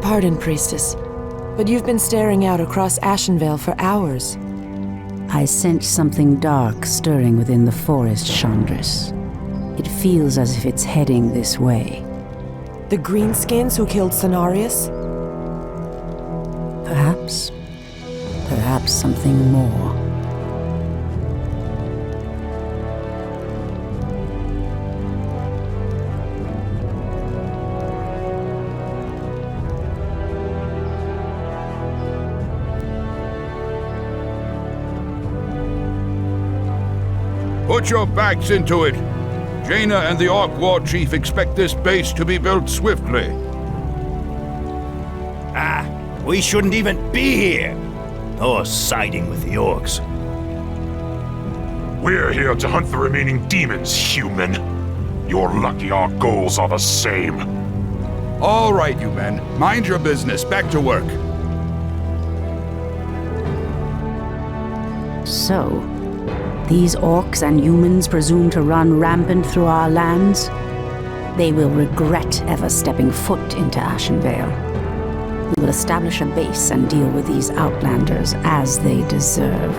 Pardon, Priestess, but you've been staring out across Ashenvale for hours. I sense something dark stirring within the forest, Chandris. It feels as if it's heading this way. The Greenskins who killed Cenarius? Perhaps. Perhaps something more. Put your backs into it. Jaina and the Orc War Chief expect this base to be built swiftly. We shouldn't even be here, or siding with the Orcs. We're here to hunt the remaining demons, human. You're lucky our goals are the same. All right, you men. Mind your business. Back to work. So, these orcs and humans presume to run rampant through our lands? They will regret ever stepping foot into Ashenvale. We will establish a base and deal with these outlanders as they deserve.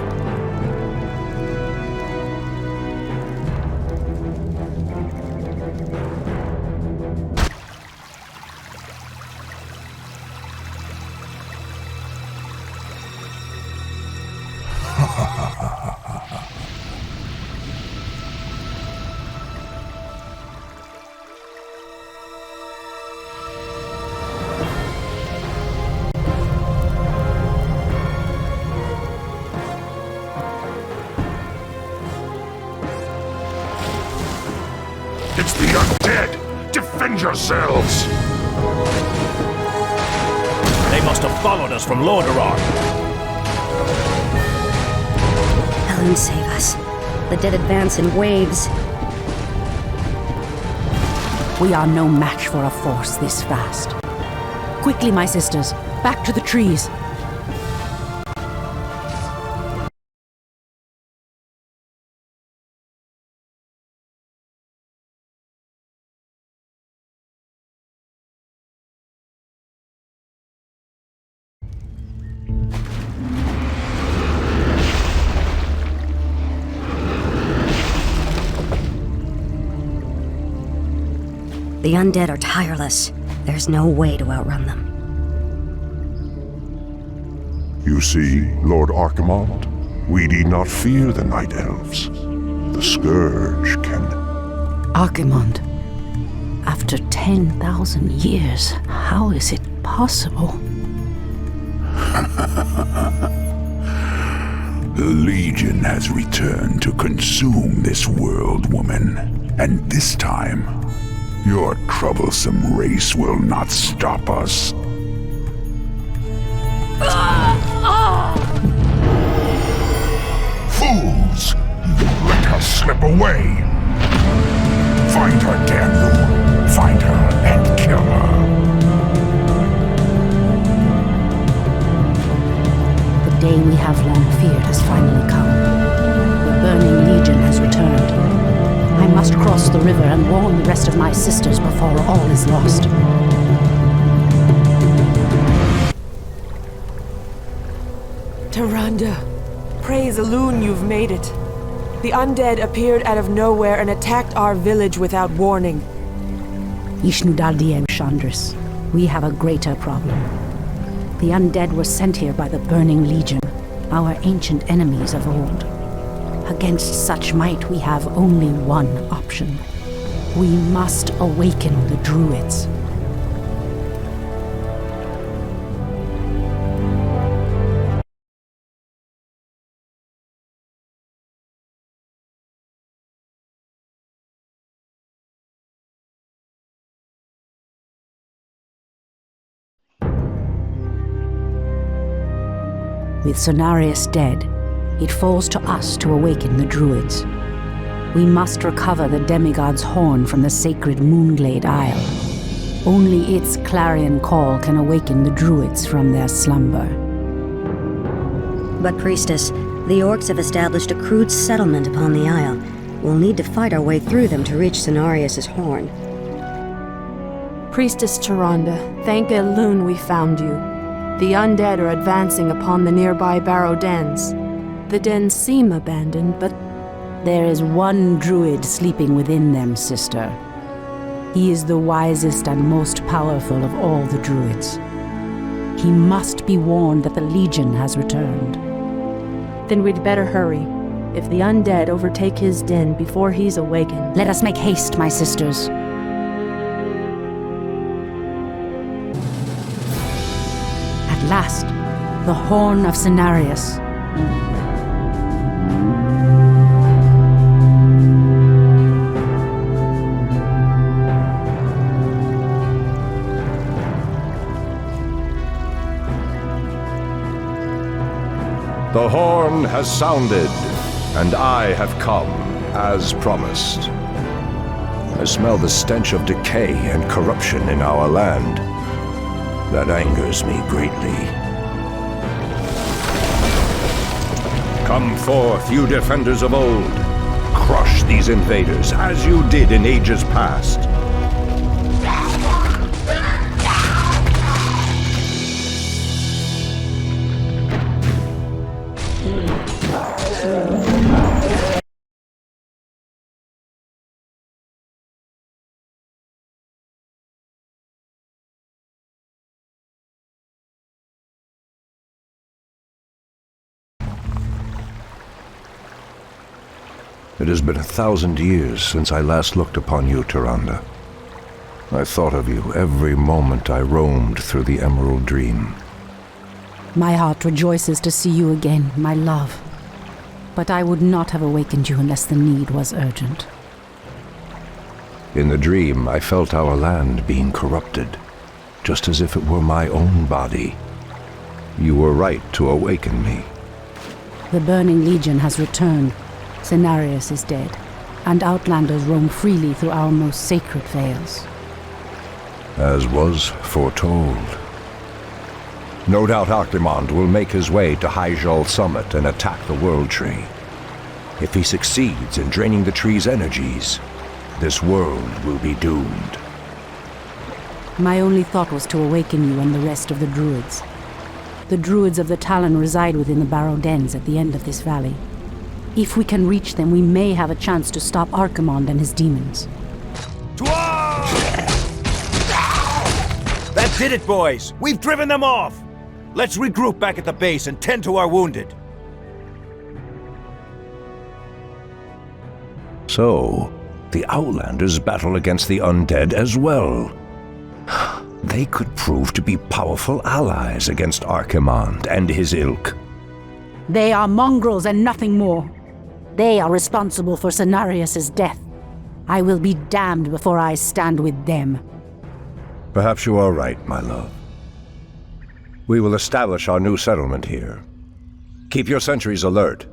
It's the undead! Defend yourselves! They must have followed us from Lordaeron. Helen, save us. The dead advance in waves. We are no match for a force this vast. Quickly, my sisters, back to the trees. The undead are tireless. There's no way to outrun them. You see, Lord Archimonde, we need not fear the Night Elves. The Scourge can... Archimonde, after 10,000 years, how is it possible? The Legion has returned to consume this world, woman. And this time, your troublesome race will not stop us. Fools! You let her slip away! Find her, damn you! Find her and kill her! The day we have long feared has finally come. The Burning Legion has returned. I must cross the river and warn the rest of my sisters before all is lost. Tyrande, praise Elune, you've made it. The undead appeared out of nowhere and attacked our village without warning. Ishnudaldiem Chandris, we have a greater problem. The undead were sent here by the Burning Legion, our ancient enemies of old. Against such might, we have only one option. We must awaken the Druids. With Cenarius dead, it falls to us to awaken the Druids. We must recover the demigod's horn from the sacred Moonglade Isle. Only its clarion call can awaken the Druids from their slumber. But, Priestess, the Orcs have established a crude settlement upon the Isle. We'll need to fight our way through them to reach Cenarius' horn. Priestess Tyrande, thank Elune we found you. The undead are advancing upon the nearby barrow dens. The dens seem abandoned, but There is one druid sleeping within them, sister. He is the wisest and most powerful of all the druids. He must be warned that the Legion has returned. then we'd better hurry. If the undead overtake his den before he's awakened... Let us make haste, my sisters. At last, the Horn of Cenarius. The horn has sounded, and I have come, as promised. I smell the stench of decay and corruption in our land. That angers me greatly. Come forth, you defenders of old. Crush these invaders, as you did in ages past. It has been 1,000 years since I last looked upon you, Tyrande. I thought of you every moment I roamed through the Emerald Dream. My heart rejoices to see you again, my love. But I would not have awakened you unless the need was urgent. In the dream, I felt our land being corrupted, just as if it were my own body. You were right to awaken me. The Burning Legion has returned. Cenarius is dead, and outlanders roam freely through our most sacred vales. As was foretold. No doubt Archimonde will make his way to Hyjal Summit and attack the World Tree. If he succeeds in draining the tree's energies, this world will be doomed. My only thought was to awaken you and the rest of the druids. The druids of the Talon reside within the Barrow Dens at the end of this valley. If we can reach them, we may have a chance to stop Archimonde and his demons. That did it, boys! We've driven them off! Let's regroup back at the base and tend to our wounded. So, the Outlanders battle against the undead as well. They could prove to be powerful allies against Archimonde and his ilk. They are mongrels and nothing more. They are responsible for Cenarius' death. I will be damned before I stand with them. Perhaps you are right, my love. We will establish our new settlement here. Keep your sentries alert.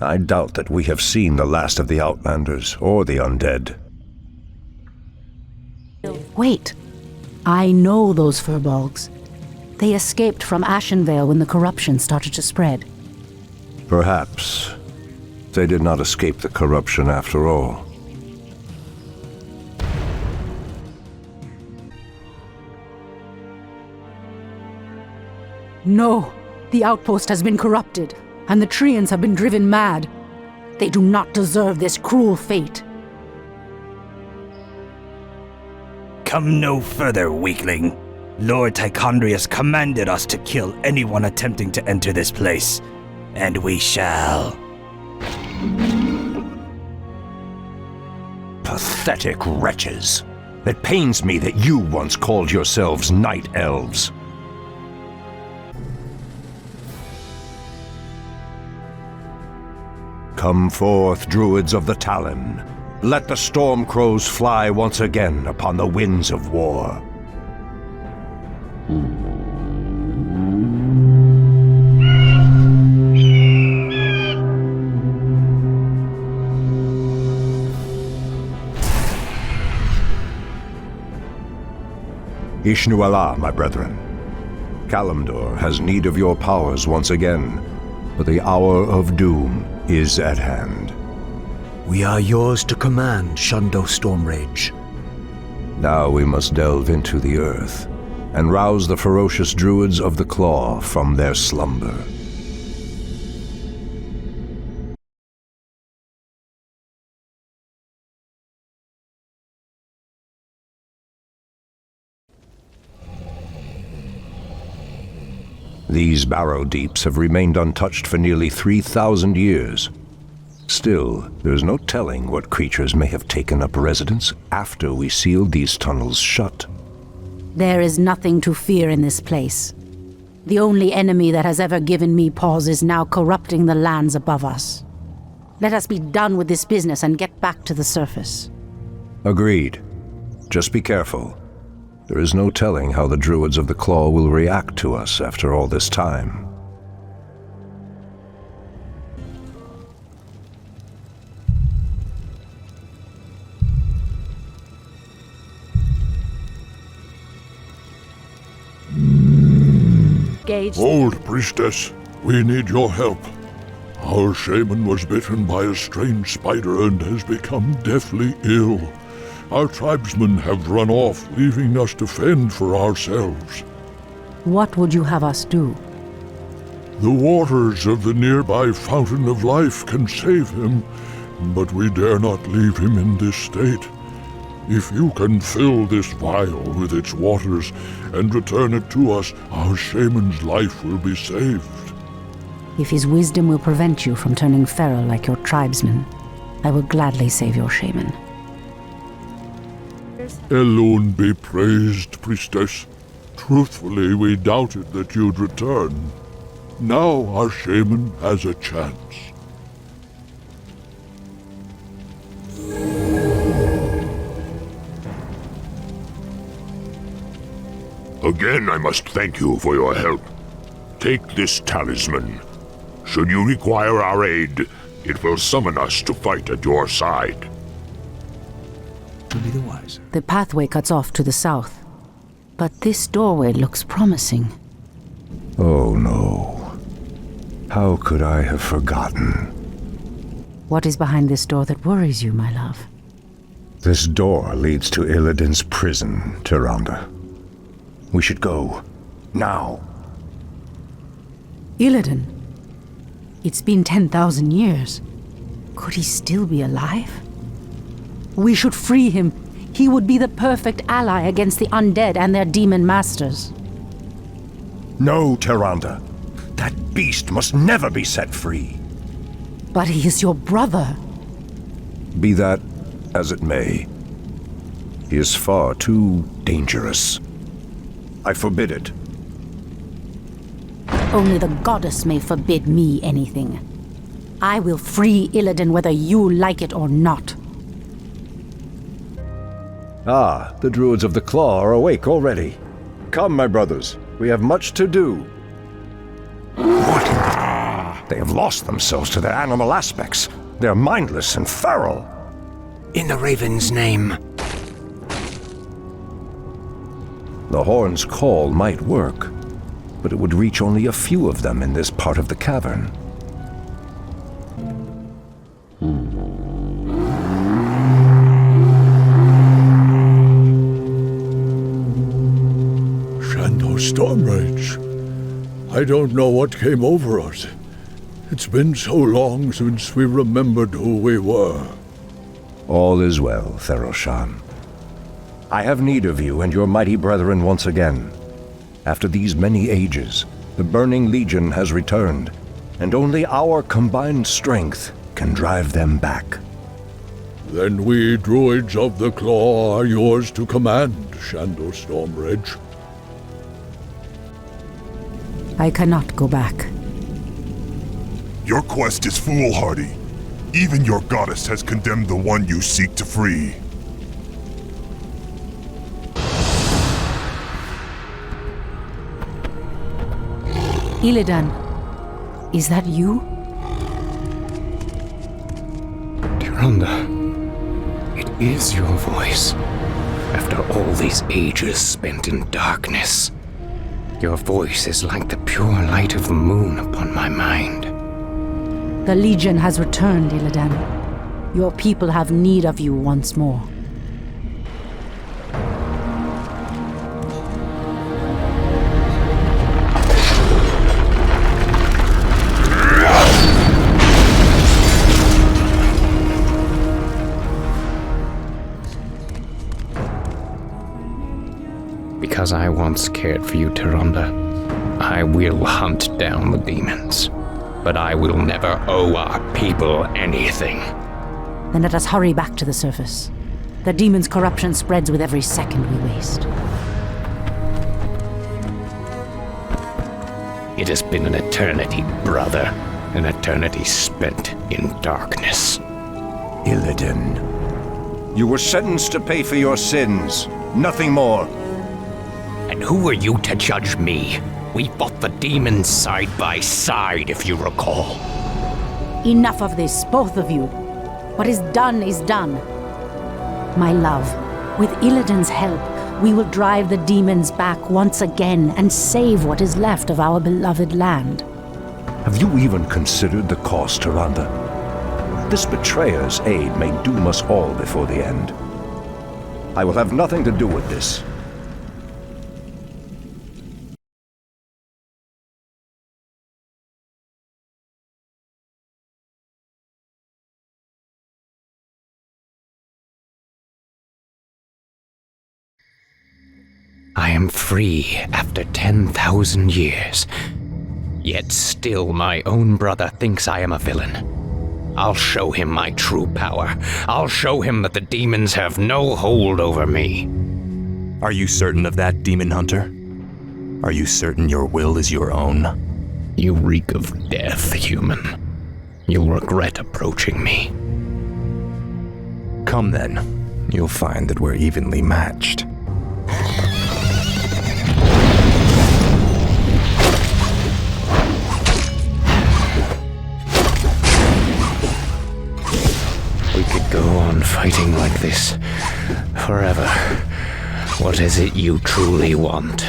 I doubt that we have seen the last of the Outlanders or the undead. Wait. I know those furbolgs. They escaped from Ashenvale when the corruption started to spread. Perhaps they did not escape the corruption after all. No, the outpost has been corrupted, and the Treants have been driven mad. They do not deserve this cruel fate. Come no further, weakling. Lord Tichondrius commanded us to kill anyone attempting to enter this place, and we shall. Pathetic wretches. It pains me that you once called yourselves night elves. Come forth, druids of the Talon. Let the storm crows fly once again upon the winds of war. Ishnu Allah, my brethren. Kalimdor has need of your powers once again, but the hour of doom is at hand. We are yours to command, Shundo Stormrage. Now we must delve into the earth and rouse the ferocious druids of the Claw from their slumber. These barrow deeps have remained untouched for nearly 3,000 years. Still, there's no telling what creatures may have taken up residence after we sealed these tunnels shut. There is nothing to fear in this place. The only enemy that has ever given me pause is now corrupting the lands above us. Let us be done with this business and get back to the surface. Agreed. Just be careful. There is no telling how the druids of the Claw will react to us after all this time. Old priestess, we need your help. Our shaman was bitten by a strange spider and has become deathly ill. Our tribesmen have run off, leaving us to fend for ourselves. What would you have us do? The waters of the nearby Fountain of Life can save him, but we dare not leave him in this state. If you can fill this vial with its waters and return it to us, our shaman's life will be saved. If his wisdom will prevent you from turning feral like your tribesmen, I will gladly save your shaman. Elune be praised, priestess. Truthfully, we doubted that you'd return. Now our shaman has a chance. Again, I must thank you for your help. Take this talisman. Should you require our aid, it will summon us to fight at your side. To be the wiser. The pathway cuts off to the south, but this doorway looks promising. Oh no. How could I have forgotten? What is behind this door that worries you, my love? This door leads to Illidan's prison, Tyrande. We should go. Now. Illidan? It's been 10,000 years. Could he still be alive? We should free him. He would be the perfect ally against the undead and their demon masters. No, Tyrande. That beast must never be set free. But he is your brother. Be that as it may, he is far too dangerous. I forbid it. Only the goddess may forbid me anything. I will free Illidan whether you like it or not. Ah, the druids of the Claw are awake already. Come, my brothers, we have much to do. What? They have lost themselves to their animal aspects. They're mindless and feral. In the Raven's name. The horn's call might work, but it would reach only a few of them in this part of the cavern. Shan'do Stormrage. I don't know what came over us. It's been so long since we remembered who we were. All is well, Theroshan. I have need of you and your mighty brethren once again. After these many ages, the Burning Legion has returned, and only our combined strength can drive them back. Then we druids of the Claw are yours to command, Shan'do Stormrage. I cannot go back. Your quest is foolhardy. Even your goddess has condemned the one you seek to free. Illidan, is that you? Tyrande, it is your voice. After all these ages spent in darkness, your voice is like the pure light of the moon upon my mind. The Legion has returned, Illidan. Your people have need of you once more. because I once cared for you, Tyrande. I will hunt down the demons, but I will never owe our people anything. Then let us hurry back to the surface. The demon's corruption spreads with every second we waste. It has been an eternity, brother. An eternity spent in darkness. Illidan, you were sentenced to pay for your sins, nothing more. And who are you to judge me? We fought the demons side by side, if you recall. Enough of this, both of you. What is done is done. My love, with Illidan's help, we will drive the demons back once again and save what is left of our beloved land. Have you even considered the cost, Tyrande? This betrayer's aid may doom us all before the end. I will have nothing to do with this. I am free after 10,000 years. Yet still my own brother thinks I am a villain. I'll show him my true power. I'll show him that the demons have no hold over me. Are you certain of that, Demon Hunter? Are you certain your will is your own? You reek of death, human. You'll regret approaching me. Come then. You'll find that we're evenly matched. We could go on fighting like this forever. What is it you truly want?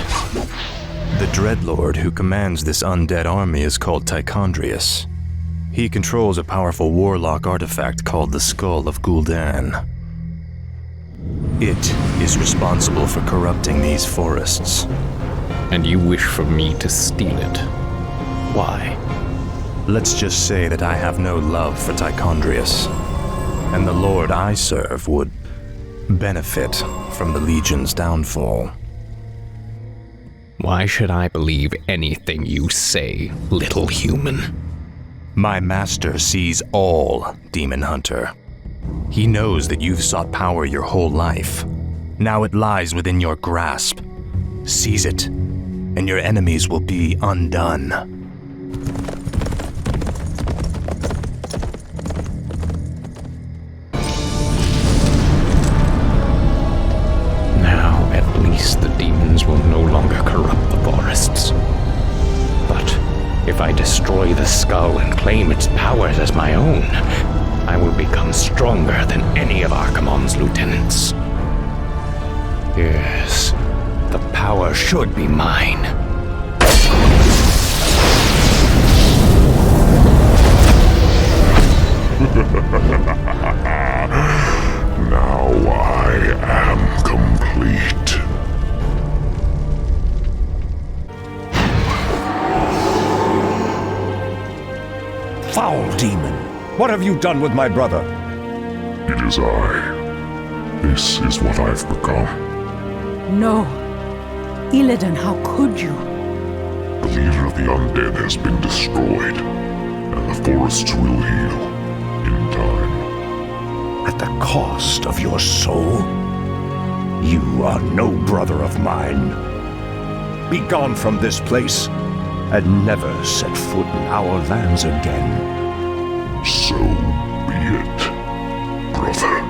The Dreadlord who commands this undead army is called Tichondrius. He controls a powerful warlock artifact called the Skull of Gul'dan. It is responsible for corrupting these forests. And you wish for me to steal it? Why? Let's just say that I have no love for Tichondrius, and the Lord I serve would benefit from the Legion's downfall. Why should I believe anything you say, little human? My master sees all, Demon Hunter. He knows that you've sought power your whole life. Now it lies within your grasp. Seize it, and your enemies will be undone. Now, at least the demons will no longer corrupt the forests. But if I destroy the skull and claim its powers as my own, I will become stronger than any of Archimonde's lieutenants. Yes, the power should be mine. Now I am complete. Foul demon! What have you done with my brother? It is I. This is what I've become. No. Illidan, how could you? The leader of the undead has been destroyed, and the forests will heal in time. At the cost of your soul? You are no brother of mine. Be gone from this place, and never set foot in our lands again. So be it, brother.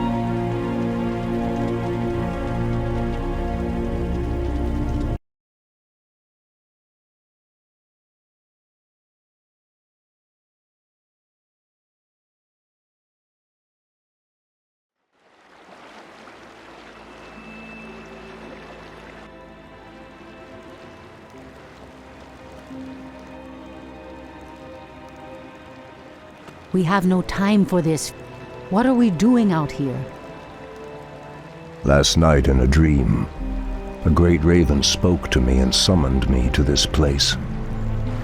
We have no time for this. What are we doing out here? Last night in a dream, a great raven spoke to me and summoned me to this place.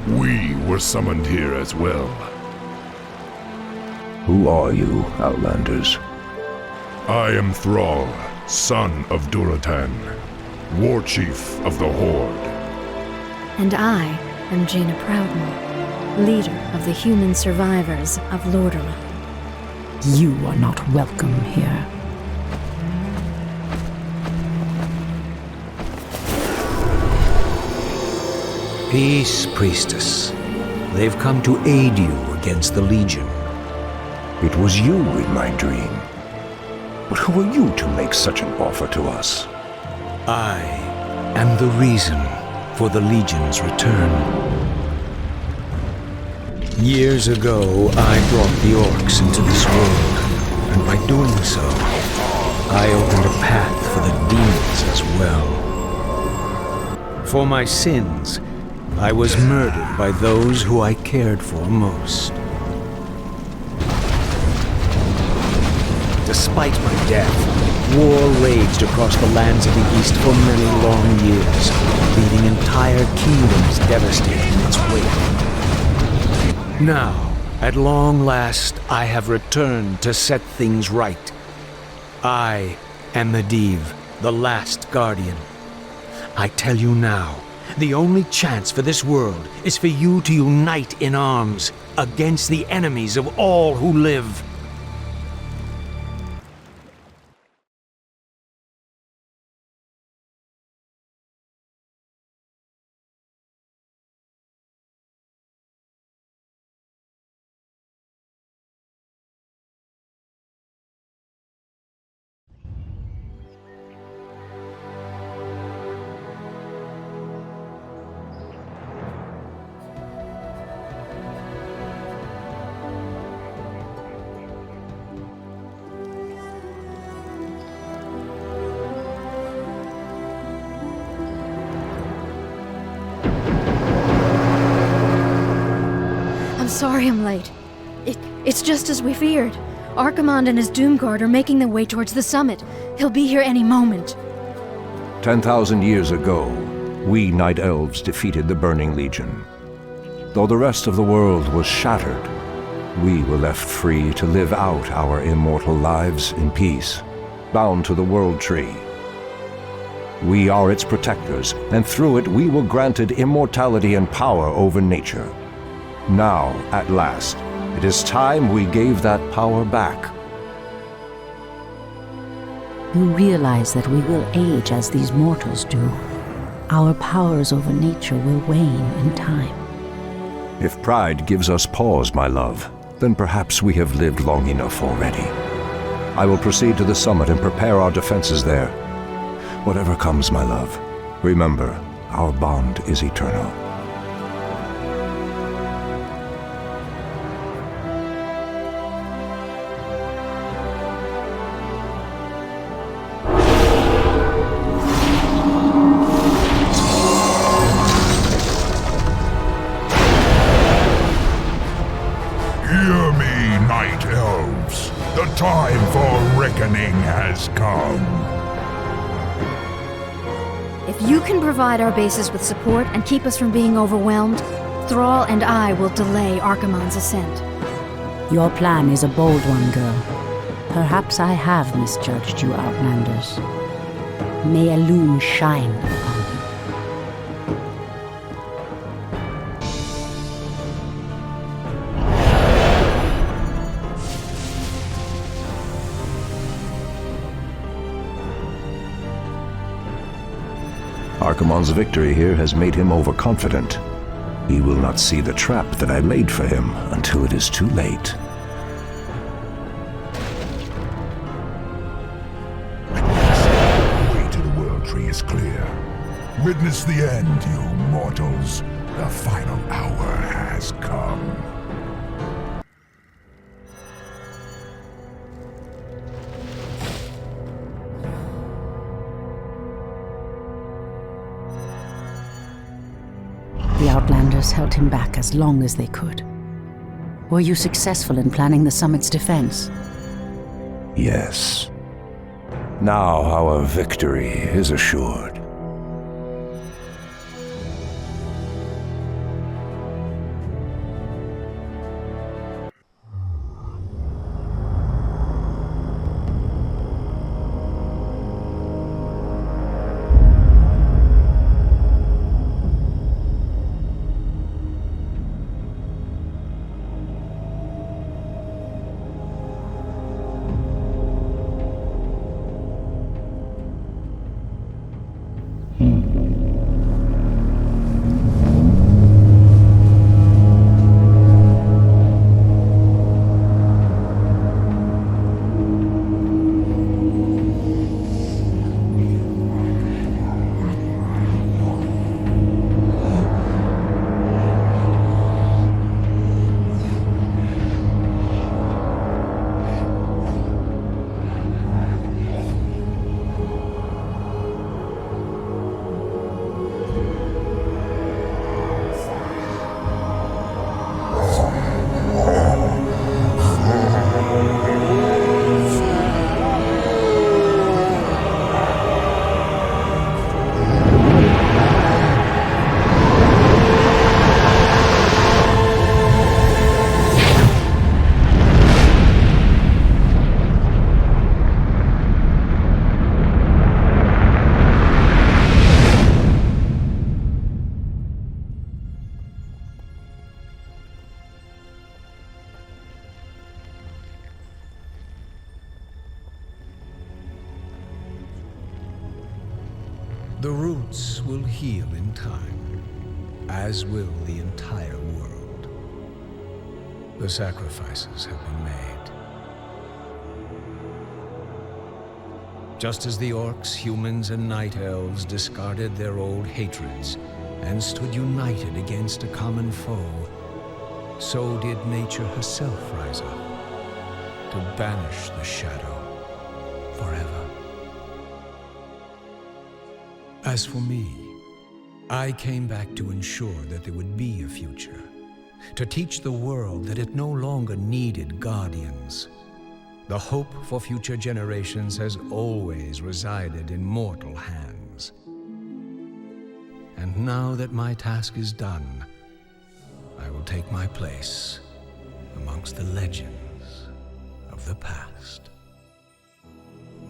We were summoned here as well. Who are you, Outlanders? I am Thrall, son of Duratan. War Chief of the Horde. And I am Jaina Proudmoore, leader of the human survivors of Lordaeron. You are not welcome here. Peace, priestess. They've come to aid you against the Legion. It was you in my dream. But who are you to make such an offer to us? I am the reason for the Legion's return. Years ago, I brought the orcs into this world, and by doing so, I opened a path for the demons as well. For my sins, I was murdered by those who I cared for most. Despite my death, war raged across the lands of the East for many long years, leaving entire kingdoms devastated in its wake. Now, at long last, I have returned to set things right. I am Medivh, the last guardian. I tell you now, the only chance for this world is for you to unite in arms against the enemies of all who live. I'm sorry I'm late. It's just as we feared. Archimonde and his Doomguard are making their way towards the summit. He'll be here any moment. 10,000 years ago, we Night Elves defeated the Burning Legion. Though the rest of the world was shattered, we were left free to live out our immortal lives in peace, bound to the World Tree. We are its protectors, and through it we were granted immortality and power over nature. Now, at last, it is time we gave that power back. You realize that we will age as these mortals do. Our powers over nature will wane in time. If pride gives us pause, my love, then perhaps we have lived long enough already. I will proceed to the summit and prepare our defenses there. Whatever comes, my love, remember, our bond is eternal. Hear me, Night Elves. The time for reckoning has come. If you can provide our bases with support and keep us from being overwhelmed, Thrall and I will delay Archimonde's ascent. Your plan is a bold one, girl. Perhaps I have misjudged you, Outlanders. May Elune shine upon you. Archimonde's victory here has made him overconfident. He will not see the trap that I laid for him until it is too late. The way to the World Tree is clear. Witness the end, you mortals. The final hour has come. The Outlanders held him back as long as they could. Were you successful in planning the summit's defense? Yes. Now our victory is assured. The roots will heal in time, as will the entire world. The sacrifices have been made. Just as the orcs, humans, and night elves discarded their old hatreds and stood united against a common foe, so did nature herself rise up to banish the shadow forever. As for me, I came back to ensure that there would be a future, to teach the world that it no longer needed guardians. The hope for future generations has always resided in mortal hands. And now that my task is done, I will take my place amongst the legends of the past.